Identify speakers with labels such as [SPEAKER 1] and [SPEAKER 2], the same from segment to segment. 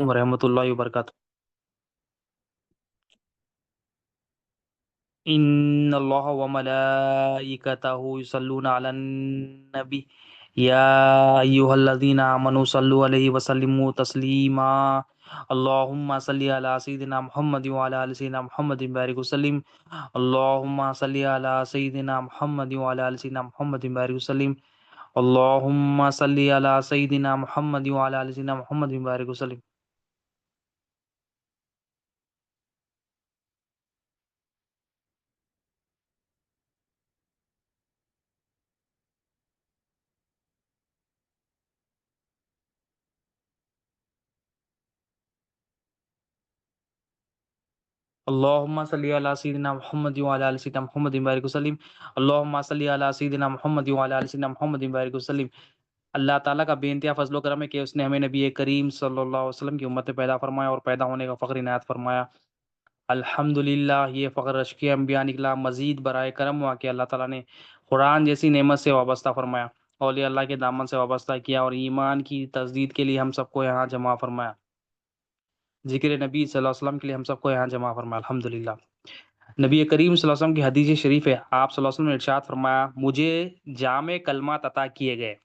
[SPEAKER 1] ورحمۃ اللہ وبرکاتہ. ان اللہ وملائکتہ یصلون علی النبی یا ایھا الذین آمنوا صلوا علیہ وسلموا تسلیما. اللہم صلی علی سیدنا محمد وعلی آل سیدنا محمد بارک وسلم. اللہم صلی علی سیدنا محمد وعلی آل سیدنا محمد بارک وسلم. اللہم صلی علی سیدنا محمد وعلی آل سیدنا محمد بارک وسلم. اللہم صلی علی سیدنا محمد وعلی آل سیدنا محمد بارک وسلم. اللہم صلی علی سیدنا محمد وعلی آل سیدنا محمد بارک وسلم. اللہ تعالیٰ کا بے انتہا فضل و کرم ہے کہ اس نے ہمیں نبی کریم صلی اللہ علیہ وسلم کی امت میں پیدا فرمایا اور پیدا ہونے کا فخر عنایت فرمایا. الحمدللہ یہ فخر رشکی انبیاء نکلا. مزید برائے کرم ہوا کہ اللہ تعالیٰ نے قرآن جیسی نعمت سے وابستہ فرمایا، اولیاء اللہ کے دامن سے وابستہ کیا اور ایمان کی تجدید کے لیے ہم سب کو یہاں جمع فرمایا. ذکر نبی صلی اللہ علیہ وسلم کے لیے ہم سب کو یہاں جمع فرمایا. الحمدللہ. نبی کریم صلی اللہ علیہ وسلم کی حدیث شریف ہے، آپ صلی اللہ علیہ وسلم نے ارشاد فرمایا، مجھے جامع کلمات عطا کیے گئے.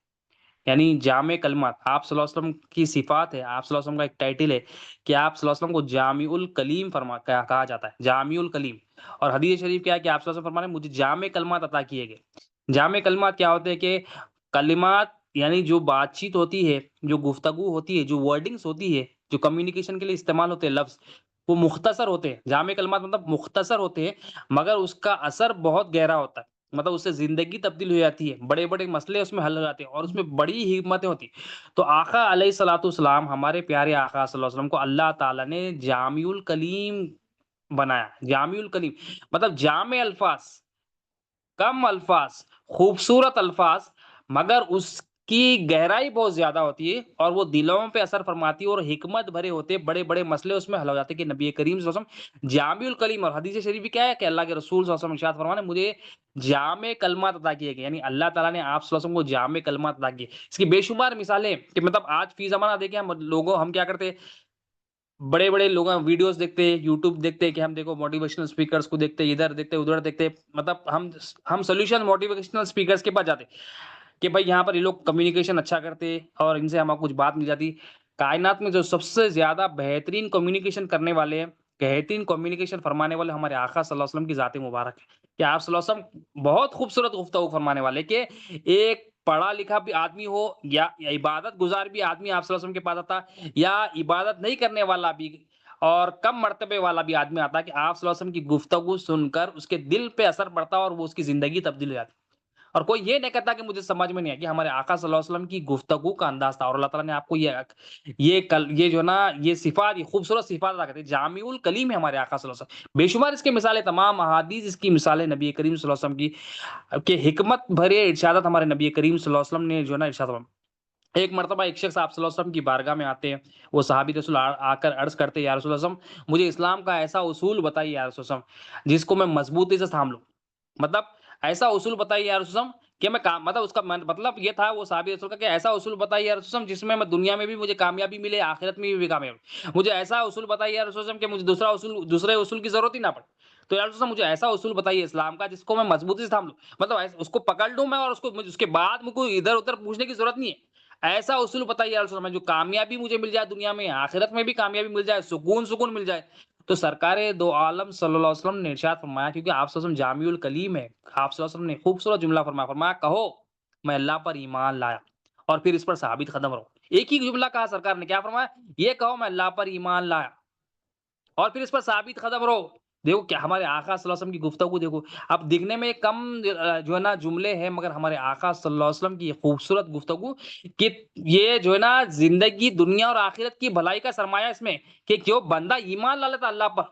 [SPEAKER 1] یعنی جامع کلمات آپ صلی اللہ علیہ وسلم کی صفات ہے، آپ صلی اللہ علیہ وسلم کا ایک ٹائٹل ہے کہ آپ صلی اللہ علیہ وسلم کو جامع الکلیم کہا جاتا ہے، جامع الکلیم. اور حدیث شریف کیا ہے کہ آپ صلی اللہ علیہ وسلم فرمانے مجھے جامع کلمات عطا کیے گئے. جامع کلمات کیا ہوتے ہیں کہ کلمات یعنی جو بات چیت ہوتی ہے، جو گفتگو ہوتی ہے، جو ورڈنگز ہوتی ہے، جو کمیونیکیشن کے لیے استعمال ہوتے ہیں لفظ، وہ مختصر ہوتے ہیں. جامع کلمات مطلب مختصر ہوتے ہیں مگر اس کا اثر بہت گہرا ہوتا ہے. مطلب اس سے زندگی تبدیل ہو جاتی ہے، بڑے بڑے مسئلے اس میں حل ہو جاتے ہیں اور اس میں بڑی حکمتیں ہوتی ہیں. تو آقا علیہ الصلوۃ والسلام، ہمارے پیارے آقا صلی اللہ علیہ وسلم کو اللہ تعالیٰ نے جامع الکلیم بنایا. جامع الکلیم مطلب جامع الفاظ، کم الفاظ، خوبصورت الفاظ، مگر اس کی گہرائی بہت زیادہ ہوتی ہے اور وہ دلوں پہ اثر فرماتی ہے اور حکمت بھرے ہوتے ہیں. بڑے بڑے مسئلے اس میں حل ہو جاتے ہیں کہ نبی کریم صلی اللہ علیہ وسلم جامع الکلیم. اور حدیث شریف بھی کیا ہے کہ اللہ کے رسول صلی اللہ علیہ وسلم ارشاد فرمانے مجھے جامع کلمات عطا کیے گئے. یعنی اللہ تعالیٰ نے آپ صلی اللہ علیہ وسلم کو جامع کلمات عطا کیے. اس کی بے شمار مثالیں کہ مطلب آج فی زمانہ دیکھیں ہم کیا کرتے ہیں، بڑے بڑے لوگ ویڈیوز دیکھتے ہیں، یوٹیوب دیکھتے ہیں کہ ہم دیکھو موٹیویشنل اسپیکرز کو دیکھتے ہیں، ادھر دیکھتے ادھر دیکھتے، مطلب ہم سولوشن موٹیویشنل اسپیکرز کے پاس جاتے کہ بھائی یہاں پر یہ لوگ کمیونیکیشن اچھا کرتے اور ان سے ہمیں کچھ بات مل جاتی. کائنات میں جو سب سے زیادہ بہترین کمیونیکیشن کرنے والے ہیں، بہترین کمیونیکیشن فرمانے والے ہمارے آقا صلی اللہ علیہ وسلم کی ذات مبارک ہے. کہ آپ صلی اللہ علیہ وسلم بہت خوبصورت گفتگو فرمانے والے کہ ایک پڑھا لکھا بھی آدمی ہو یا عبادت گزار بھی آدمی آپ صلی اللہ علیہ وسلم کے پاس آتا، یا عبادت نہیں کرنے والا بھی اور کم مرتبے والا بھی آدمی آتا کہ آپ صلی اللہ علیہ وسلم کی گفتگو سن کر اس کے دل پہ اثر پڑتا اور وہ اس کی زندگی تبدیل ہو جاتی. اور کوئی یہ نہیں کہتا کہ مجھے سمجھ میں نہیں آیا کہ ہمارے آقا صلی اللہ علیہ وسلم کی گفتگو کا انداز تھا. اور اللہ تعالیٰ نے آپ کو یہ جو نا یہ صفات، یہ خوبصورت صفات ادا کرتے ہیں. جامع الکلیم ہے ہمارے آقا صلی اللہ علیہ وسلم. بے شمار اس کے مثالیں، تمام احادیث اس کی مثالیں نبی کریم صلی اللہ علیہ وسلم کی کہ حکمت بھرے ارشادات ہمارے نبی کریم صلی اللہ علیہ وسلم نے جو نا ارشاد فرمایا. ایک مرتبہ ایک شخص آپ صلی اللہ علیہ وسلم کی بارگاہ میں آتے ہیں، وہ صحابی رسول آ کر عرض کرتے ہیں یا رسول اللہ صلی اللہ علیہ وسلم مجھے اسلام کا ایسا اصول بتائیے یا رسول اللہ صلی اللہ علیہ وسلم جس کو میں مضبوطی سے تھام لوں. مطلب ایسا اصول بتائیے یا رسول اللہ صلی اللہ علیہ وسلم کہ میں مطلب اس کا مطلب یہ تھا وہ صحابی رسول کا کہ ایسا اصول بتائیے یا رسول اللہ جس میں دنیا میں بھی مجھے کامیابی ملے، آخرت میں بھی کامیابی. مجھے ایسا اصول بتائیے یا رسول اللہ کہ مجھے دوسرے اصول کی ضرورت ہی نہ پڑے. تو یا رسول اللہ مجھے ایسا اصول بتائیے اسلام کا جس کو میں مضبوطی سے تھام لوں، مطلب اس کو پکڑ لوں میں اور اس کے بعد مجھ کو ادھر ادھر پوچھنے کی ضرورت نہیں ہے. ایسا اصول بتائیے یا رسول اللہ جو کامیابی مجھے مل جائے، دنیا میں آخرت میں بھی کامیابی مل جائے، سکون مل جائے. تو سرکار دو عالم صلی اللہ علیہ وسلم نے ارشاد فرمایا، کیونکہ آپ صلی اللہ علیہ وسلم جامع الکلیم ہے، آپ صلی اللہ علیہ وسلم نے خوبصورت جملہ فرمایا کہو میں اللہ پر ایمان لایا اور پھر اس پر ثابت قدم رہو. ایک ہی جملہ کہا سرکار نے، کیا فرمایا؟ یہ کہو میں اللہ پر ایمان لایا اور پھر اس پر ثابت قدم رہو. دیکھو کیا ہمارے آقا صلی اللہ علیہ وسلم کی گفتگو دیکھو. اب دکھنے میں کم جو ہے نا جملے ہیں، مگر ہمارے آقا صلی اللہ علیہ وسلم کی خوبصورت گفتگو کہ یہ جو ہے نا زندگی دنیا اور آخرت کی بھلائی کا سرمایہ اس میں کہ جو بندہ ایمان لا لیتا اللہ پر،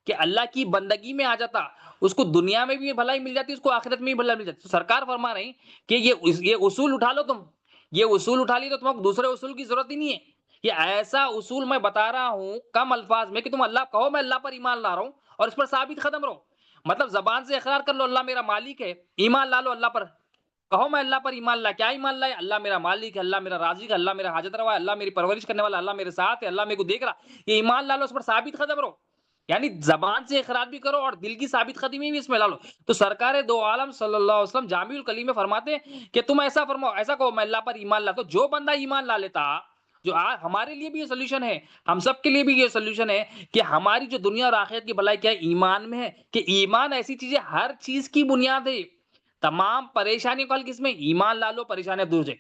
[SPEAKER 1] کہ اللہ کی بندگی میں آ جاتا، اس کو دنیا میں بھی بھلائی مل جاتی، اس کو آخرت میں بھی بھلائی مل جاتی. تو سرکار فرما رہی کہ یہ اصول اٹھا لو، تم یہ اصول اٹھا لی تو تمہیں دوسرے اصول کی ضرورت ہی نہیں ہے. یہ ایسا اصول میں بتا رہا ہوں کم الفاظ میں کہ تم اللہ کہو میں اللہ پر ایمان لا رہا ہوں اور اس پر ثابت قدم رہو. مطلب زبان سے اقرار کر لو اللہ میرا مالک ہے، ایمان لا لو اللہ پر کہو میں اللہ پر ایمان لا. کیا ایمان لائے؟ اللہ میرا مالک ہے، اللہ میرا رازق ہے، اللہ میرا حاجت روا ہے، اللہ میری پرورش کرنے والا، اللہ میرے ساتھ ہے، اللہ میرے کو دیکھ رہا. یہ ایمان لا لو، اس پر ثابت قدم رہو. یعنی زبان سے اقرار بھی کرو اور دل کی ثابت قدمی بھی اس میں لا لو. تو سرکار دو عالم صلی اللہ علیہ وسلم جامع الکلیم میں فرماتے ہیں کہ تم ایسا فرماؤ، ایسا کہو میں اللہ پر ایمان لاتا ہوں. جو بندہ ایمان لا لیتا، جو ہمارے لیے بھی یہ سولوشن ہے، ہم سب کے لیے بھی یہ سولوشن ہے کہ ہماری جو دنیا اور آخرت کی بھلائی کیا ہے؟ ایمان میں ہے. کہ ایمان ایسی چیز ہے، ہر چیز کی بنیاد ہے. تمام پریشانیوں کا حل کس میں؟ ایمان لا لو، پریشانیاں دور سے.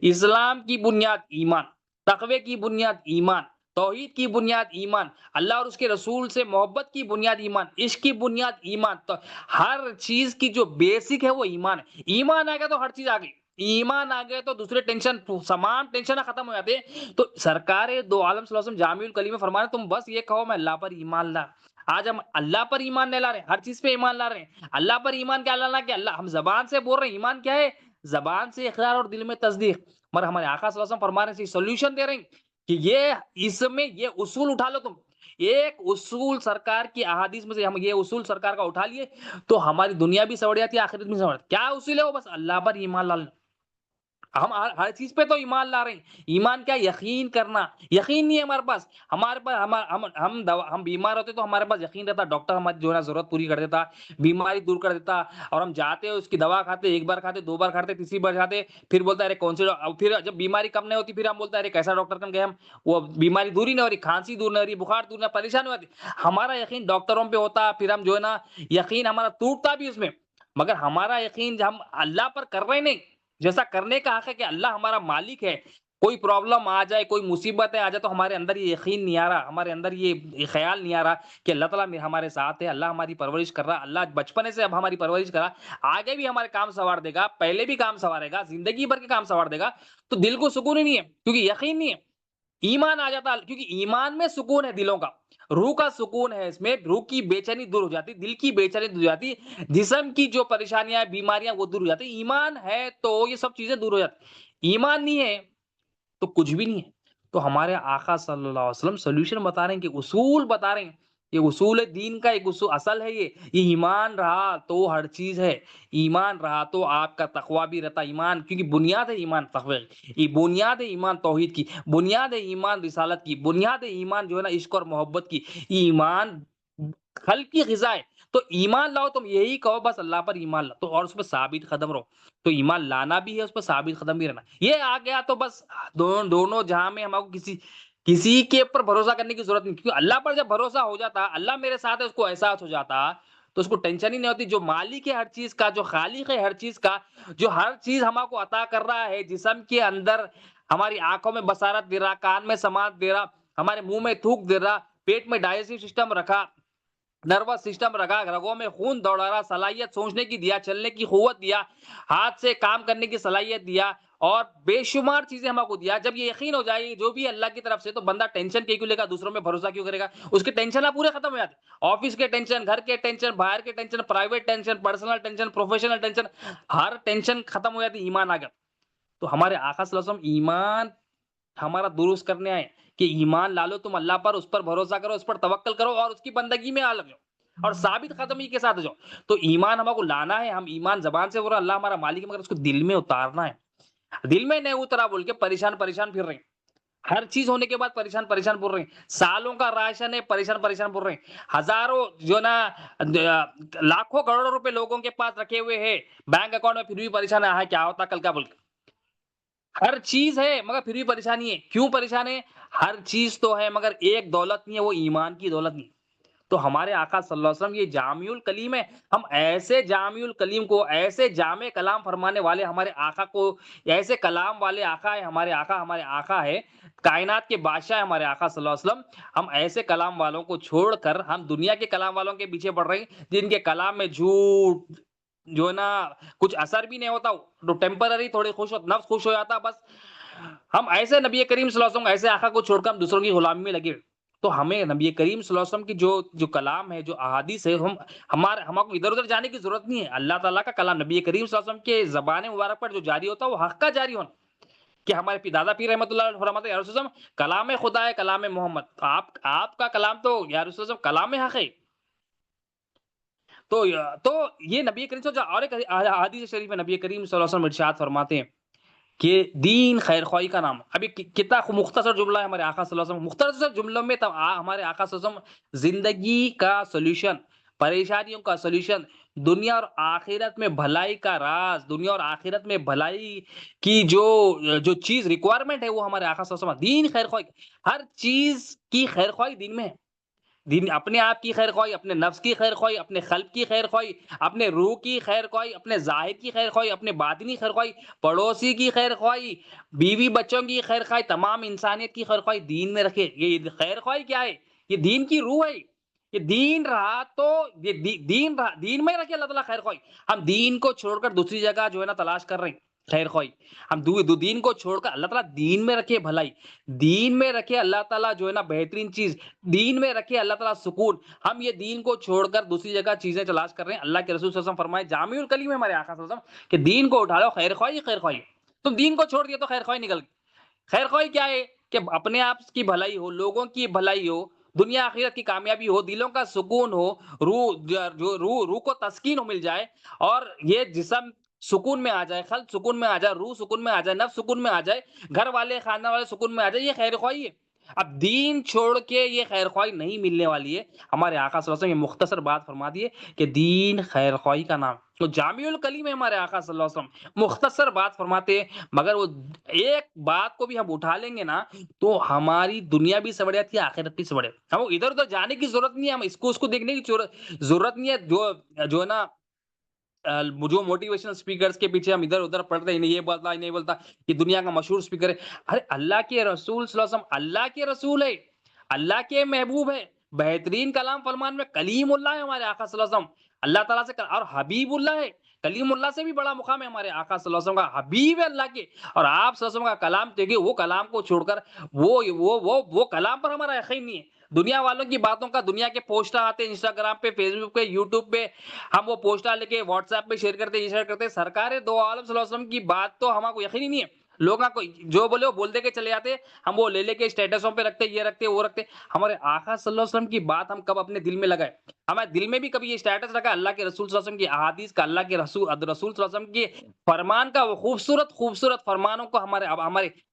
[SPEAKER 1] اسلام کی بنیاد ایمان، تقوی کی بنیاد ایمان، توحید کی بنیاد ایمان، اللہ اور اس کے رسول سے محبت کی بنیاد ایمان، عشق کی بنیاد ایمان. تو ہر چیز کی جو بیسک ہے وہ ایمان ہے. ایمان آ گیا تو ہر چیز آ گئی. ایمان آ گئے تو دوسرے ٹینشن، تمام ٹینشن ختم ہو جاتے ہیں. تو سرکار دو عالم صلی اللہ علیہ وسلم جامع الکلیم میں فرمایا تم بس یہ کہو میں اللہ پر ایمان لا. آج ہم اللہ پر ایمان نہیں لا رہے ہیں، ہر چیز پہ ایمان لا رہے ہیں. اللہ پر ایمان کیا لانا؟ کہ اللہ، ہم زبان سے بول رہے ہیں ایمان کیا ہے؟ زبان سے اقرار اور دل میں تصدیق. مگر ہمارے آقا صلی اللہ علیہ وسلم فرما رہے ہیں، سولوشن دے رہے ہیں کہ یہ اس میں یہ اصول اٹھا لو. تم ایک اصول سرکار کی احادیث میں سے ہم یہ اصول سرکار کا اٹھا لیے تو ہماری دنیا بھی سنور جاتی ہے، آخرت بھی سنور جاتی ہے. کیا اصول ہے وہ؟ بس اللہ پر ایمان لا. ہم ہر چیز پہ تو ایمان لا رہے ہیں. ایمان کیا؟ یقین کرنا. یقین نہیں ہے ہمارے پاس. ہمارے پاس ہم بیمار ہوتے تو ہمارے پاس یقین رہتا، ڈاکٹر ہماری جو ہے نا ضرورت پوری کر دیتا، بیماری دور کر دیتا. اور ہم جاتے اس کی دوا کھاتے، ایک بار کھاتے، دو بار کھاتے، تیسری بار کھاتے، پھر بولتا ہے ارے کون سی. پھر جب بیماری کم نہیں ہوتی پھر ہم بولتا ہے ارے کیسا ڈاکٹر کم گئے ہم، وہ بیماری دوری نہیں ہو رہی، کھانسی دور نہیں ہو رہی، بخار دور نہیں، پریشانی ہوتی. ہمارا یقین ڈاکٹروں پہ ہوتا، پھر ہم جو ہے نا یقین ہمارا ٹوٹتا بھی اس میں. مگر ہمارا یقین ہم اللہ پر کر رہے نہیں. جیسا کرنے کا حق ہے کہ اللہ ہمارا مالک ہے. کوئی پرابلم آ جائے، کوئی مصیبت آ جائے تو ہمارے اندر یہ یقین نہیں آ رہا، ہمارے اندر یہ خیال نہیں آ رہا کہ اللہ تعالیٰ ہمارے ساتھ ہے، اللہ ہماری پرورش کر رہا، اللہ بچپنے سے اب ہماری پرورش کر رہا، آگے بھی ہمارے کام سنوار دے گا، پہلے بھی کام سنوارے گا، زندگی بھر کے کام سنوار دے گا. تو دل کو سکون ہی نہیں ہے کیونکہ یقین نہیں ہے. ایمان آ جاتا کیونکہ ایمان میں سکون ہے دلوں کا، روح کا سکون ہے اس میں. روح کی بے چینی دور ہو جاتی، دل کی بے چینی دور ہو جاتی، جسم کی جو پریشانیاں بیماریاں وہ دور ہو جاتی. ایمان ہے تو یہ سب چیزیں دور ہو جاتی. ایمان نہیں ہے تو کچھ بھی نہیں ہے. تو ہمارے آقا صلی اللہ علیہ وسلم سولوشن بتا رہے ہیں کہ اصول بتا رہے ہیں. یہ اصول دین کا ایک اصول اصل ہے. یہ ایمان رہا تو ہر چیز ہے. ایمان رہا تو آپ کا تقوی بھی رہتا. ایمان کیونکہ بنیاد ہے ایمان تقوی کی، یہ بنیاد ہے ایمان توحید کی، بنیاد ہے ایمان رسالت کی، بنیاد ہے ایمان جو ہے نا عشق اور محبت کی. ایمان پھل کی غذا ہے. تو ایمان لاؤ، تم یہی کہو بس اللہ پر ایمان لاؤ تو، اور اس پہ ثابت قدم رہو. تو ایمان لانا بھی ہے، اس پہ ثابت قدم بھی رہنا. یہ آ گیا تو بس دونوں جہاں میں ہمارے کو کسی کے اوپر بھروسہ کرنے کی ضرورت نہیں. کیونکہ اللہ پر جب بھروسہ ہو جاتا، اللہ میرے ساتھ ہے، اس کو احساس ہو جاتا تو اس کو ٹینشن ہی نہیں ہوتی. جو مالک ہے ہر چیز کا، جو خالق ہے ہر چیز کا، جو ہر چیز ہمارے کو عطا کر رہا ہے، جسم کے اندر ہماری آنکھوں میں بصارت دے رہا، کان میں سماعت دے رہا، ہمارے منہ میں تھوک دے رہا، پیٹ میں ڈائجسٹو سسٹم رکھا، نروس سسٹم رکھا، رگوں میں خون دوڑا رہا، صلاحیت سوچنے کی دیا، چلنے کی قوت دیا، ہاتھ سے کام کرنے کی صلاحیت دیا، اور بے شمار چیزیں ہم کو دیا. جب یہ یقین ہو جائے جو بھی اللہ کی طرف سے، تو بندہ ٹینشن کیوں لے گا، دوسروں میں بھروسہ کیوں کرے گا. اس کے ٹینشن پورے ختم ہو جاتے. آفس کے ٹینشن، گھر کے ٹینشن، باہر کے tension, private tension, personal tension, professional tension, ہر ٹینشن ختم ہو جاتی. ایمان آ گیا تو ہمارے آقا صلی اللہ علیہ وسلم ایمان ہمارا درست کرنے آئے کہ ایمان لا لو تم اللہ پر، اس پر بھروسہ کرو، اس پر توکل کرو اور اس کی بندگی میں آ لگ جاؤ اور ثابت قدمی کے ساتھ جاؤ. تو ایمان ہمارے کو لانا ہے. ہم ایمان زبان سے بول رہے ہیں اللہ ہمارا مالک ہے، مگر اس کو دل میں اتارنا ہے. دل میں نہیں اترا بول کے پریشان پھر رہے ہیں. ہر چیز ہونے کے بعد پریشان پھر رہے ہیں. سالوں کا راشن ہے، پریشان پھر رہے ہیں. ہزاروں جو نا لاکھوں کروڑوں روپے لوگوں کے پاس رکھے ہوئے ہیں بینک اکاؤنٹ میں، پھر بھی پریشان ہے کیا ہوتا کل کا بول کے. ہر چیز ہے مگر پھر بھی پریشانی ہے. کیوں پریشان ہے؟ ہر چیز تو ہے مگر ایک دولت نہیں ہے، وہ ایمان کی دولت نہیں. تو ہمارے آقا صلی اللہ علیہ وسلم یہ جامع الکلیم ہے. ہم ایسے جامع الکلیم کو، ایسے جامع کلام فرمانے والے ہمارے آقا کو، ایسے کلام والے آقا ہے ہمارے آقا ہے، کائنات کے بادشاہ ہے ہمارے آقا صلی اللہ علیہ وسلم. ہم ایسے کلام والوں کو چھوڑ کر ہم دنیا کے کلام والوں کے پیچھے پڑ رہے ہیں، جن کے کلام میں جھوٹ جو ہے نا کچھ اثر بھی نہیں ہوتا، تو ٹیمپرری تھوڑے نفس خوش ہو جاتا بس. ہم ایسے نبی کریم صلی اللہ علیہ وسلم ایسے آقا کو چھوڑ کر ہم دوسروں کی غلامی میں لگے. تو ہمیں نبی کریم صلی اللہ علیہ وسلم کی جو کلام ہے، جو احادیث ہے، ہمارے کو ادھر ادھر جانے کی ضرورت نہیں ہے. اللہ تعالیٰ کا کلام نبی کریم صلی اللہ علیہ وسلم کے زبان مبارک پر جو جاری ہوتا ہے وہ حق کا جاری ہونا. کہ ہمارے دادا پیر رحمۃ اللہ علیہ فرماتے ہیں یا رسول اللہ کلام خدا ہے، کلام محمد. آپ کا کلام تو یا رسول اللہ کلام حق ہے. تو یہ نبی کریم صلی اللہ علیہ وسلم، اور ایک حدیث شریف ہے نبی کریم صلی اللہ علیہ وسلم ارشاد فرماتے ہیں کہ دین خیر خواہی کا نام. ابھی کتنا مختصر جملہ ہے ہمارے آقا صلی اللہ علیہ وسلم، مختصر جملوں میں ہمارے آقا صلی اللہ علیہ وسلم زندگی کا سولوشن، پریشانیوں کا سولوشن، دنیا اور آخرت میں بھلائی کا راز، دنیا اور آخرت میں بھلائی کی جو چیز ریکوائرمنٹ ہے وہ ہمارے آقا صلی اللہ علیہ وسلم. دین خیر خواہی، ہر چیز کی خیر خواہی دین میں ہے. دین اپنے آپ کی خیر خواہی، اپنے نفس کی خیر خواہی، اپنے قلب کی خیر خواہی، اپنے روح کی خیر خواہی، اپنے ظاہر کی خیر خواہی، اپنے باطنی خیر خواہی، پڑوسی کی خیر خواہی، بیوی بچوں کی خیر خواہی، تمام انسانیت کی خیر خواہی دین میں رکھے. یہ خیر خواہی کیا ہے؟ یہ دین کی روح ہے. یہ دین رہا تو دین میں رکھے اللہ تعالیٰ خیر خواہی. ہم دین کو چھوڑ کر دوسری جگہ جو ہے نا تلاش کر رہے ہیں خیر خواہی. ہم دین کو چھوڑ کر اللہ تعالیٰ دین میں رکھے بھلائی، دین میں رکھے اللہ تعالیٰ جو ہے نا بہترین چیز، دین میں رکھے اللہ تعالیٰ سکون. ہم یہ دین کو چھوڑ کر دوسری جگہ چیزیں تلاش کر رہے ہیں. اللہ کے رسول صلی اللہ علیہ وسلم فرمائے جامع الکلیم میں ہمارے آقا صلی اللہ علیہ وسلم کہ دین کو اٹھا لو، خیر خواہی خیر خواہی. تم دین کو چھوڑ دیا تو خیر خواہی نکل گئی. خیر خواہی کیا ہے؟ کہ اپنے آپ کی بھلائی ہو، لوگوں کی بھلائی ہو، دنیا آخرت کی کامیابی ہو، دلوں کا سکون ہو، روح کو تسکین مل جائے، اور یہ جسم سکون میں آ جائے، قلب سکون میں آ جائے، روح سکون میں آ جائے، نفس سکون میں آ جائے، گھر والے خاندان والے سکون میں آ جائے. یہ خیر خواہی ہے. اب دین چھوڑ کے یہ خیر خواہی نہیں ملنے والی ہے. ہمارے آقا صلی اللہ علیہ وسلم یہ مختصر بات فرما دیے کہ دین خیر خواہی کا نام. تو جامع الکلیم ہے ہمارے آقا صلی اللہ علیہ وسلم، مختصر بات فرماتے ہیں، مگر وہ ایک بات کو بھی ہم اٹھا لیں گے نا تو ہماری دنیا بھی سنور جاتی ہے، آخرت بھی سنور. ہم ادھر ادھر جانے کی ضرورت نہیں ہے، ہم اس کو دیکھنے کی ضرورت نہیں ہے جو ہے نا جو موٹیویشنل اسپیکرز کے پیچھے ہم ادھر ادھر پڑھتے ہیں، یہ بولتا نہیں بولتا، یہ دنیا کا مشہور اسپیکر ہے. ارے اللہ کے رسول صلی اللہ علیہ وسلم اللہ کے رسول ہے، اللہ کے محبوب ہے، بہترین کلام فرمان میں کلیم اللہ ہے ہمارے آقا صلی اللہ علیہ وسلم. اللہ تعالیٰ سے اور حبیب اللہ ہے، کلیم اللہ سے بھی بڑا مقام ہے ہمارے آقا صلی اللہ علیہ وسلم کا، حبیب ہے اللہ کے. اور آپ صلی اللہ علیہ وسلم کا کلام دیکھیے، وہ کلام کو چھوڑ کر وہ کلام پر ہمارا یقین نہیں ہے. دنیا والوں کی باتوں کا، دنیا کے پوسٹر آتے ہیں انسٹاگرام پہ، فیس بک پہ، یوٹیوب پہ، ہم وہ پوسٹر لے کے واٹس ایپ پہ شیئر کرتے. سرکار دو عالم صلی اللہ علیہ وسلم کی بات تو ہمارا کو یقین ہی نہیں ہے. لوگوں کو جو بولے وہ بول دے کے چلے جاتے، ہم وہ لے کے اسٹیٹسوں پہ رکھتے، یہ رکھتے وہ رکھتے. ہمارے آقا صلی اللہ علیہ وسلم کی بات ہم کب اپنے دل میں لگائے؟ ہمارے دل میں بھی کبھی یہ اسٹیٹس رکھا اللہ کے رسول صلی اللہ علیہ وسلم کی احادیث کا، اللہ کے رسول صلی اللہ علیہ وسلم کی فرمان کا، وہ خوبصورت فرمانوں کو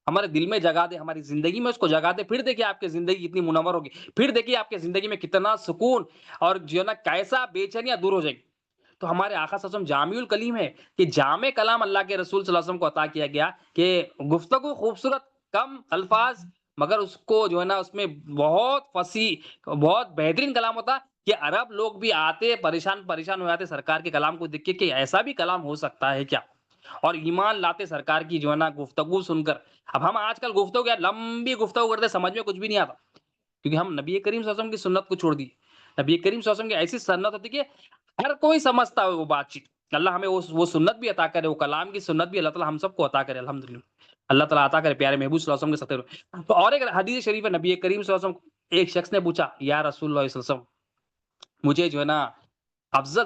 [SPEAKER 1] ہمارے دل میں جگا دے، ہماری زندگی میں اس کو جگا دے. پھر دیکھیے آپ کی زندگی کتنی منور ہوگی، پھر دیکھیے آپ کی زندگی میں کتنا سکون اور جو ہے نا کیسا بے چینیاں دور ہو جائے گی. تو ہمارے آقا صلی اللہ علیہ وسلم جامع الکلیم ہے کہ جامع کلام اللہ کے رسول صلی اللہ علیہ وسلم کو عطا کیا گیا کہ گفتگو خوبصورت، کم الفاظ، مگر اس کو جو ہے نا اس میں بہت فصیح، بہت بہترین کلام ہوتا کہ عرب لوگ بھی آتے پریشان ہو جاتے سرکار کے کلام کو دیکھ کے کہ ایسا بھی کلام ہو سکتا ہے کیا، اور ایمان لاتے سرکار کی جو ہے نا گفتگو سن کر. اب ہم آج کل گفتگو کیا لمبی گفتگو کرتے، سمجھ میں کچھ بھی نہیں آتا، کیونکہ ہم نبی کریم صلی اللہ علیہ وسلم کی سنت کو چھوڑ دی. نبی کریم صلی اللہ علیہ وسلم کی ایسی سنت ہوتی کہ ہر کوئی سمجھتا ہے وہ بات چیت. اللہ ہمیں وہ سنت بھی عطا کرے، وہ کلام کی سنت بھی اللہ تعالیٰ ہم سب کو عطا کرے الحمدللہ. اللہ تعالیٰ عطا کرے پیارے محبوب صلی اللہ علیہ وسلم کے ساتھ. تو اور ایک حدیث شریف ہے نبی کریم صلی اللہ علیہ وسلم، ایک شخص نے پوچھا یا رسول اللہ صلی اللہ علیہ وسلم مجھے جو ہے نا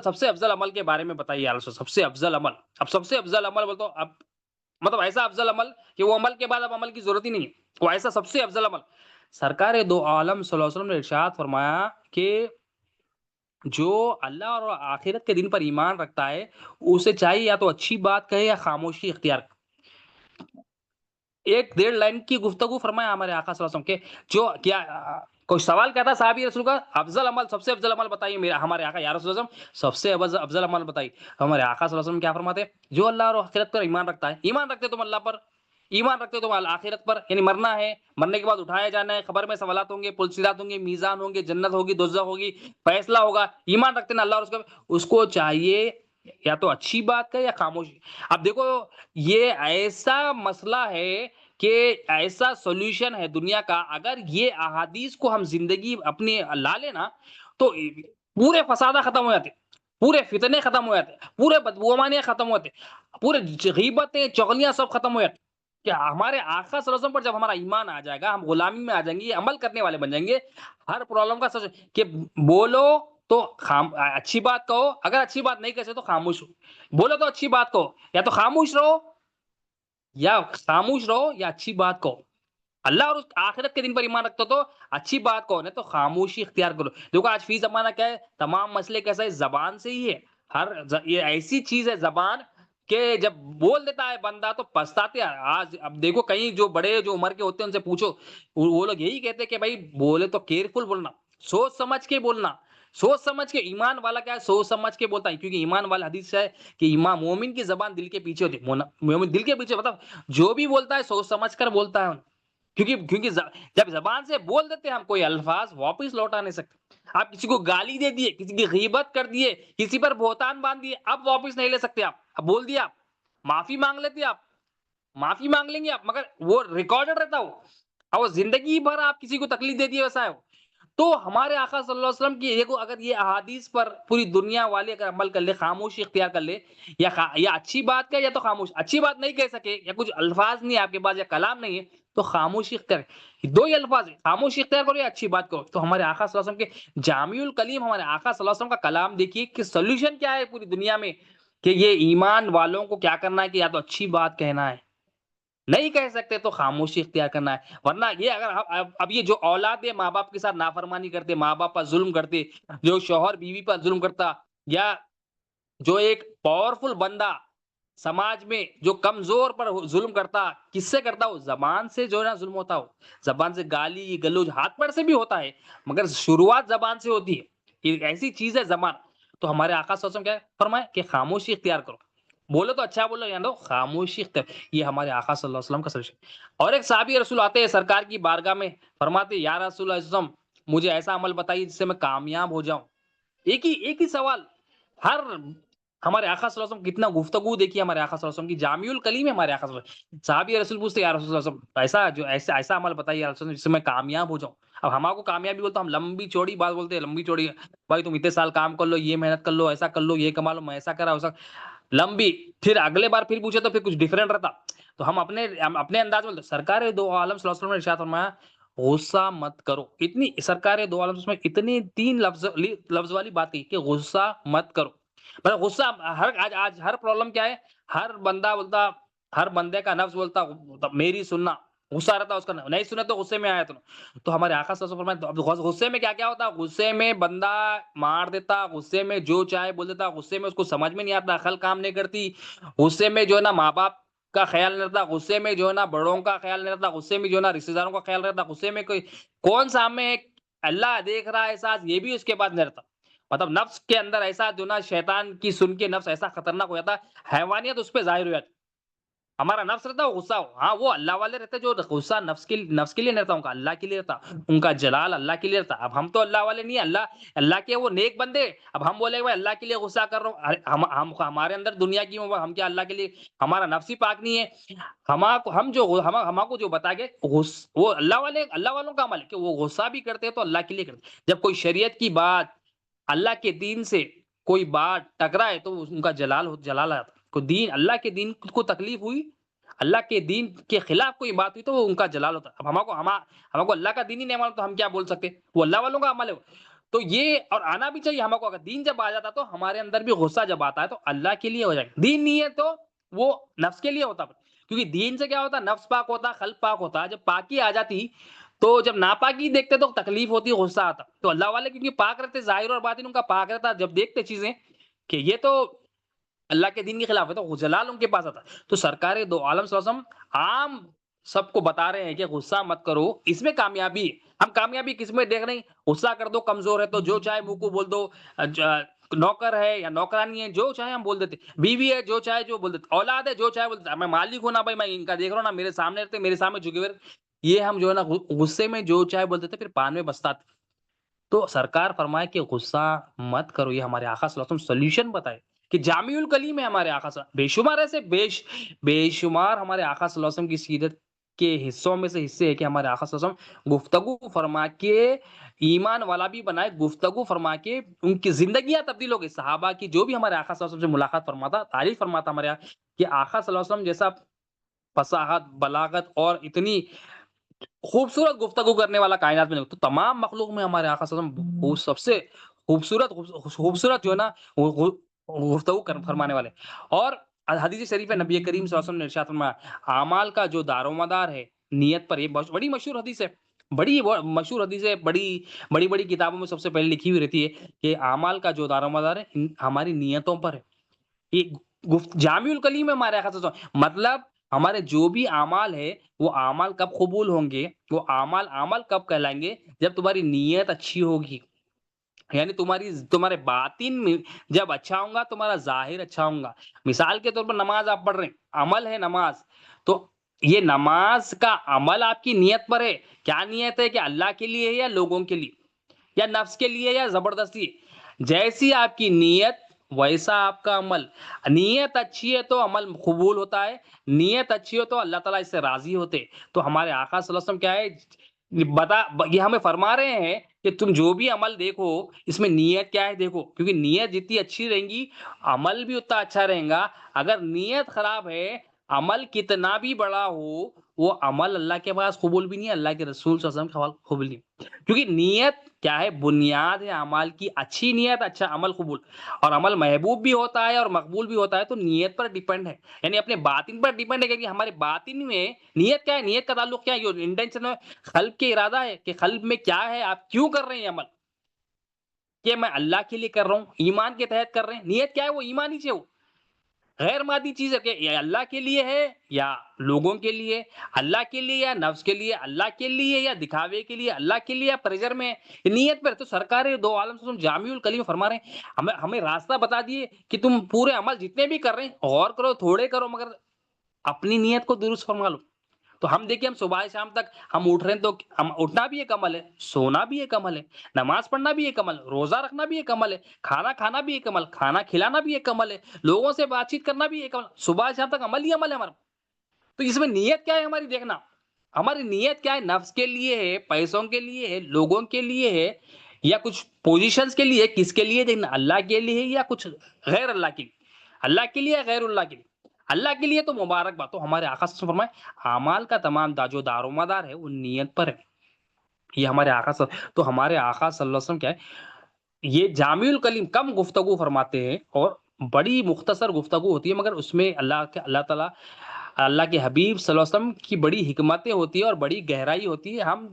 [SPEAKER 1] سب سے افضل عمل کے بارے میں بتائیے یا رسول، سب سے افضل عمل. اب سب سے افضل عمل بولتا اب مطلب ایسا افضل عمل کہ وہ عمل کے بعد اب عمل کی ضرورت ہی نہیں ہے، وہ ایسا سب سے افضل عمل. سرکار دو عالم صلی اللہ علیہ وسلم نے ارشاد فرمایا کہ جو اللہ اور آخرت کے دن پر ایمان رکھتا ہے اسے چاہیے یا تو اچھی بات کہے یا خاموشی اختیار. ایک 1.5 لائن کی گفتگو فرمایا ہمارے آقا صلی اللہ علیہ وسلم کے. جو کیا کوئی سوال کہتا صحابی رسول کا افضل عمل، سب سے افضل عمل بتائیے میرا ہمارے آقا یا رسول اللہ سب سے افضل عمل بتائیے. ہمارے آقا صلی اللہ علیہ وسلم کیا فرماتے ہیں؟ جو اللہ اور آخرت پر ایمان رکھتا ہے. ایمان رکھتے تم اللہ پر، ایمان رکھتے تم آخرت پر، یعنی مرنا ہے، مرنے کے بعد اٹھایا جانا ہے، خبر میں سوالات ہوں گے، پلسیرات ہوں گے، میزان ہوں گے، جنت ہوگی، دوزخ ہوگی، فیصلہ ہوگا. ایمان رکھتے نا اللہ اور اس کو چاہیے یا تو اچھی بات کا یا خاموشی. اب دیکھو یہ ایسا مسئلہ ہے کہ ایسا سولوشن ہے دنیا کا، اگر یہ احادیث کو ہم زندگی اپنی لا لینا تو پورے فسادہ ختم ہو جاتے، پورے فتنے ختم ہو جاتے، پورے بدگمانیاں ختم ہوتے، پورے غیبتیں چغلیاں سب ختم ہو جاتی. کہ ہمارے آقا صلی اللہ علیہ وسلم پر جب ہمارا ایمان آ جائے گا، ہم غلامی میں آ جائیں گے، عمل کرنے والے بن جائیں گے. ہر پرابلم کا سچ کہ بولو تو اچھی بات کہو، اگر اچھی بات نہیں کہہ سکتے تو خاموش ہو. بولو تو اچھی بات کہو، یا تو خاموش رہو یا اچھی بات کہو. اللہ اور اس آخرت کے دن پر ایمان رکھتے ہو تو اچھی بات کون ہے تو خاموشی اختیار کرو. دیکھو آج فی زمانہ کیا ہے، تمام مسئلے کیسا ہے، زبان سے ہی ہے. یہ ایسی چیز ہے زبان کہ جب بول دیتا ہے بندہ تو پچھتاتے ہیں. آج اب دیکھو کہیں جو بڑے جو عمر کے ہوتے ہیں ان سے پوچھو، وہ لوگ یہی کہتے ہیں کہ بھائی بولے تو کیئرفل بولنا، سوچ سمجھ کے بولنا. سوچ سمجھ کے، ایمان والا کیا ہے سوچ سمجھ کے بولتا ہے، کیونکہ ایمان والا حدیث ہے کہ ایمان مومن کی زبان دل کے پیچھے ہوتی ہے. مومن دل کے پیچھے مطلب جو بھی بولتا ہے سوچ سمجھ کر بولتا ہے. کیونکہ جب زبان سے بول دیتے ہیں ہم کوئی الفاظ واپس لوٹا نہیں سکتے. آپ کسی کو گالی دے دیے، کسی کی غیبت کر دیے، کسی پر بہتان باندھ دیے، اب واپس نہیں لے سکتے. آپ اب بول دیا، آپ معافی مانگ لیتے، آپ معافی مانگ لیں گے آپ، مگر وہ ریکارڈڈ رہتا ہو اور وہ زندگی بھر آپ کسی کو تکلیف دے دیے ویسا ہے. تو ہمارے آقا صلی اللہ علیہ وسلم کی دیکھو اگر یہ احادیث پر پوری دنیا والے اگر عمل کر لے، خاموشی اختیار کر لے، یا اچھی بات کا یا تو خاموش، اچھی بات نہیں کہہ سکے یا کچھ الفاظ نہیں آپ کے پاس یا کلام نہیں ہے تو خاموشی اختیار، دو ہی الفاظ ہیں، خاموشی اختیار کرو یا اچھی بات کرو. تو ہمارے آقا صلی اللہ علیہ وسلم کے جامع الکلیم، ہمارے آقا صلی اللہ علیہ وسلم کا کلام دیکھیے کہ سولوشن کیا ہے پوری دنیا میں، کہ یہ ایمان والوں کو کیا کرنا ہے کہ یا تو اچھی بات کہنا ہے، نہیں کہہ سکتے تو خاموشی اختیار کرنا ہے. ورنہ یہ اگر اب یہ جو اولاد ہے ماں باپ کے ساتھ نافرمانی کرتے، ماں باپ پر ظلم کرتے، جو شوہر بیوی پر ظلم کرتا، یا جو ایک پاورفل بندہ سماج میں جو کمزور پر ظلم کرتا، کس سے کرتا؟ ہو زبان سے جو ہے نا ظلم ہوتا ہو، زبان سے گالی گلوج، ہاتھ پیر سے بھی ہوتا ہے مگر شروعات زبان سے ہوتی ہے. یہ ایسی چیز ہے زبان. تو ہمارے آقا صلی اللہ علیہ وسلم کیا فرمائے کہ خاموشی اختیار کرو، بولو تو اچھا بولو یا نو خاموشی اختیار. یہ ہمارے آقا صلی اللہ علیہ وسلم کا سلوک. اور ایک صحابی رسول آتے ہیں سرکار کی بارگاہ میں، فرماتے یا رسول اللہ صلی اللہ علیہ وسلم مجھے ایسا عمل بتائیے جس سے میں کامیاب ہو جاؤں. ایک ہی سوال. ہر ہمارے آقا صلی اللہ علیہ وسلم کتنا گفتگو دیکھیے، ہمارے آقا صلی اللہ علیہ وسلم کی جامع الکلیم ہے ہمارے آقا صلی اللہ علیہ وسلم. صحابی رسول پوچھتے یا رسول اللہ صلی اللہ علیہ وسلم ایسا عمل بتائیے یا رسول اللہ جس سے میں کامیاب ہو جاؤں. اب ہمارے کو کامیابی بولتے ہم لمبی چوڑی بات بولتے ہیں، لمبی چوڑی بھائی تم اتنے سال کام کر لو، یہ محنت کر لو، ایسا کر لو، یہ کما لو، میں ایسا کرا ویسا لمبی. پھر اگلے بار پھر پوچھے تو پھر کچھ ڈفرینٹ رہتا. تو ہم اپنے انداز میں سرکار دو عالم صلی اللہ علیہ وسلم نے ارشاد فرمایا غصہ مت کرو. اتنی سرکار دو عالم میں اتنی تین لفظ والی بات کی کہ غصہ مت کرو. مطلب غصہ آج ہر پرابلم کیا ہے، ہر بندہ بولتا، ہر بندے کا نفس بولتا میری سننا، غصہ رہتا اس کا نہیں سنا تو غصے میں آیا. تو ہمارے آقا صلی اللہ علیہ وسلم فرمایا غصے میں کیا کیا ہوتا، غصے میں بندہ مار دیتا، غصے میں جو چاہے بول دیتا، غصے میں اس کو سمجھ میں نہیں آتا، عقل کام نہیں کرتی، غصے میں جو ہے نا ماں باپ کا خیال نہیں رہتا، غصے میں جو ہے نا بڑوں کا خیال نہیں رہتا، غصے میں جو ہے نا رشتے داروں کا خیال رہتا، غصے میں کوئی کون سا ہمیں اللہ دیکھ رہا ہے احساس یہ بھی اس کے پاس نہیں رہتا. مطلب نفس کے اندر ایسا جو نا شیطان کی سن کے نفس ایسا خطرناک ہو جاتا، حیوانیت اس پہ ظاہر ہو جاتی. ہمارا نفس رہتا وہ غصہ ہو، ہاں وہ اللہ والے رہتے جو غصہ نفس کے لیے نہیں رہتا، ان کا اللہ کے لیے رہتا، ان کا جلال اللہ کے لیے رہتا. اب ہم تو اللہ والے نہیں، اللہ کے وہ نیک بندے. اب ہم بولے بھائی اللہ کے لیے غصہ کر رہا ہوں، ہمارے اندر دنیا کی ہم کیا اللہ کے لیے، ہمارا نفس ہی پاک نہیں ہے. ہم کو جو بتا گئے وہ اللہ والوں کا عمل ہے کہ وہ غصہ بھی کرتے تو اللہ کے لیے کرتے. جب کوئی شریعت کی بات، اللہ کے دین سے کوئی بات ٹکرائے تو ان کا جلال آتا. کوئی دین، اللہ کے دین کو تکلیف ہوئی، اللہ کے دین کے خلاف کوئی بات ہوئی تو وہ ان کا جلال ہوتا. اب ہم کو اللہ کا دین ہی نہیں معلوم تو ہم کیا بول سکتے، وہ اللہ والوں کا عمل ہے. تو یہ اور آنا بھی چاہیے ہم کو. اگر دین جب آ جاتا تو ہمارے اندر بھی غصہ جب آتا ہے تو اللہ کے لیے ہو جائے گا، دین نہیں ہے تو وہ نفس کے لیے ہوتا. کیونکہ دین سے کیا ہوتا، نفس پاک ہوتا، قلب پاک ہوتا. جب پاکی آ جاتی تو جب ناپاکی دیکھتے تو تکلیف ہوتی، غصہ آتا. تو اللہ والے کیونکہ پاک رہتے، ظاہر اور باطن ان کا پاک رہتا، جب دیکھتے چیزیں کہ یہ تو اللہ کے دین کے خلاف ہے تو جلال ان کے پاس آتا. تو سرکار دو عالم صلی اللہ علیہ وسلم عام سب کو بتا رہے ہیں کہ غصہ مت کرو، اس میں کامیابی ہے. ہم کامیابی کس میں دیکھ رہے ہیں، غصہ کر دو، کمزور ہے تو جو چاہے منہ کو بول دو، نوکر ہے یا نوکرانی ہے جو چاہے ہم بول دیتے، بیوی ہے جو چاہے جو بول دیتے، اولاد ہے جو چاہے بول دیتے، میں مالک ہوں نا بھائی میں ان کا دیکھ رہا ہوں نا، میرے سامنے رہتے، میرے سامنے جھکے ہوئے. یہ ہم جو ہے نا غصے میں جو چاہے بول دیتے پھر پان میں بستاتے. تو سرکار فرمائے کہ غصہ مت کرو. یہ ہمارے آقا صلی اللہ علیہ وسلم سولوشن بتائے کہ جامع الکلیم ہے ہمارے آقا صلی اللہ علیہ وسلم. بے شمار ایسے بے شمار ہمارے آقا صلی اللہ علیہ وسلم کی سیرت کے حصوں میں سے حصے ہے کہ ہمارے آقا صلی اللہ علیہ وسلم گفتگو فرما کے ایمان والا بھی بنائے، گفتگو فرما کے ان کی زندگیاں تبدیل ہو گئی. صحابہ کی جو بھی ہمارے آقا صلی اللہ علیہ وسلم سے ملاقات فرماتا، تعریف فرماتا ہمارے آقا کہ آقا صلی اللہ علیہ وسلم جیسا فصاحت، بلاغت اور اتنی خوبصورت گفتگو کرنے والا کائنات میں نہیں. تو تمام مخلوق میں ہمارے آقا صلی اللہ علیہ وسلم وہ سب سے خوبصورت جو ہے نا گفتگو فرمانے والے. اور حدیث شریف ہے نبی کریم صلی اللہ علیہ وسلم نے ارشاد فرمایا اعمال کا جو دار و مدار ہے، نیت پر. یہ بڑی مشہور حدیث ہے, بڑی مشہور حدیث ہے, بڑی بڑی کتابوں میں سب سے پہلے لکھی ہوئی رہتی ہے کہ اعمال کا جو دار و مدار ہے ہماری نیتوں پر ہے. یہ جامع الکلیم ہے ہمارے آقا صلی اللہ علیہ وسلم. مطلب ہمارے جو بھی اعمال ہے وہ اعمال کب قبول ہوں گے, وہ اعمال کب کہلائیں گے, جب تمہاری نیت اچھی ہوگی. یعنی تمہارے باطن میں جب اچھا ہوگا تمہارا ظاہر اچھا ہوگا. مثال کے طور پر نماز آپ پڑھ رہے ہیں, عمل ہے نماز, تو یہ نماز کا عمل آپ کی نیت پر ہے. کیا نیت ہے, کہ اللہ کے لیے ہے یا لوگوں کے لیے, یا نفس کے لیے, یا زبردستی. جیسی آپ کی نیت ویسا آپ کا عمل. نیت اچھی ہے تو عمل قبول ہوتا ہے, نیت اچھی ہو تو اللہ تعالیٰ اس سے راضی ہوتے. تو ہمارے آقا صلی اللہ علیہ وسلم کیا ہے, یہ ہمیں فرما رہے ہیں کہ تم جو بھی عمل دیکھو اس میں نیت کیا ہے دیکھو, کیونکہ نیت جتنی اچھی رہیں گی عمل بھی اتنا اچھا رہے گا. اگر نیت خراب ہے, عمل کتنا بھی بڑا ہو, وہ عمل اللہ کے پاس قبول بھی نہیں ہے, اللہ کے رسول صلی اللہ علیہ وسلم کے قبول نہیں. کیونکہ نیت کیا ہے, بنیاد ہے اعمال کی. اچھی نیت اچھا عمل قبول, اور عمل محبوب بھی ہوتا ہے اور مقبول بھی ہوتا ہے تو نیت پر ڈیپینڈ ہے. یعنی اپنے باطن پر ڈیپینڈ ہے کہ ہمارے باطن میں نیت کیا ہے, نیت کا تعلق کیا ہے, یہ انٹینشن ہے, قلب کے ارادہ ہے کہ قلب میں کیا ہے, آپ کیوں کر رہے ہیں عمل, کہ میں اللہ کے لیے کر رہا ہوں, ایمان کے تحت کر رہے ہیں. نیت کیا ہے, وہ ایمانی چیز ہے, وہ غیر مادی چیز ہے, کہ یہ اللہ کے لیے ہے یا لوگوں کے لیے, اللہ کے لیے یا نفس کے لیے, اللہ کے لیے یا دکھاوے کے لیے, اللہ کے لیے یا پریشر میں. نیت پر تو سرکار دو عالم سے جامع الکلیم فرما رہے ہیں, ہمیں راستہ بتا دیے کہ تم پورے عمل جتنے بھی کر رہے ہیں غور کرو, تھوڑے کرو, مگر اپنی نیت کو درست فرما لو. تو ہم دیکھیں, ہم صبح شام تک ہم اٹھ رہے ہیں, تو ہم اٹھنا بھی ایک عمل ہے, سونا بھی ایک عمل ہے, نماز پڑھنا بھی ایک عمل, روزہ رکھنا بھی ایک عمل ہے, کھانا کھانا بھی ایک عمل, کھانا کھلانا بھی ایک عمل ہے, لوگوں سے بات چیت کرنا بھی ایک عمل. صبح شام تک عمل ہی عمل ہے ہمارا. تو اس میں نیت کیا ہے ہماری, دیکھنا ہماری نیت کیا ہے, نفس کے لیے ہے, پیسوں کے لیے ہے, لوگوں کے لیے ہے, یا کچھ پوزیشنز کے لیے, کس کے لیے دیکھنا, اللہ کے لیے یا کچھ غیر اللہ کے لیے, اللہ کے لیے غیر اللہ کے لیے. اللہ کے لیے تو مبارک بات. تو ہمارے آقا صلی اللہ علیہ وسلم فرمائے اعمال کا تمام جو دار و مدار ہے وہ نیت پر ہے. یہ ہمارے آقا تو ہمارے آقا صلی اللہ علیہ وسلم کیا ہے, یہ جامع الکلیم کم گفتگو فرماتے ہیں اور بڑی مختصر گفتگو ہوتی ہے, مگر اس میں اللہ تعالیٰ اللہ کے حبیب صلی اللہ علیہ وسلم کی بڑی حکمتیں ہوتی ہیں اور بڑی گہرائی ہوتی ہے. ہم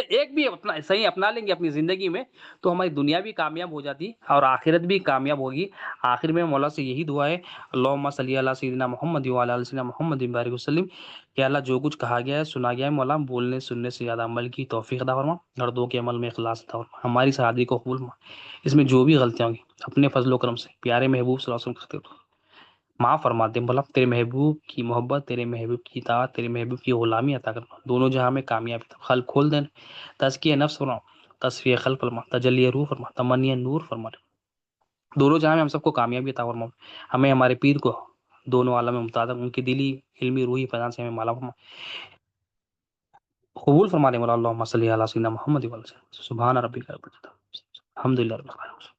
[SPEAKER 1] ایک بھی اپنا صحیح اپنا لیں گے اپنی زندگی میں تو ہماری دنیا بھی کامیاب ہو جاتی اور آخرت بھی کامیاب ہوگی. آخر میں مولا سے یہی دعا ہے, اللہم صلی علی سیدنا محمد وعلی آل سیدنا محمد بارک وسلم. کہ اللہ جو کچھ کہا گیا ہے سنا گیا ہے, مولا بولنے سننے سے زیادہ عمل کی توفیق عطا فرما, اور دو کے عمل میں اخلاص عطا فرما, ہماری شادی کو قبول فرما. اس میں جو بھی غلطیاں ہوں گی اپنے فضل و کرم سے پیارے محبوب صلی اللہ علیہ وسلم کرتے معاف فرما دیں. بولا تیرے محبوب کی محبت, تیرے محبوب کی اطاعت, تیرے محبوب کی غلامی عطا کرنا, دونوں جہاں میں کامیابی خلق کھول دینا, تزکیہ نفس فرما, تصفیہ قلب فرما, تجلی روح فرما, تمنی نور فرما, دونوں جہاں میں ہم سب کو کامیابی عطا فرما. ہمیں ہمارے پیر کو دونوں عالم میں مطابق ان کی دلی علمی روحی فیضان سے ہمیں مالا فرما, قبول فرما دے. مولا اللہم صلی علی سیدنا محمد وعلی آلہ. سبحان ربک رب العزت الحمد للہ رب العالمین.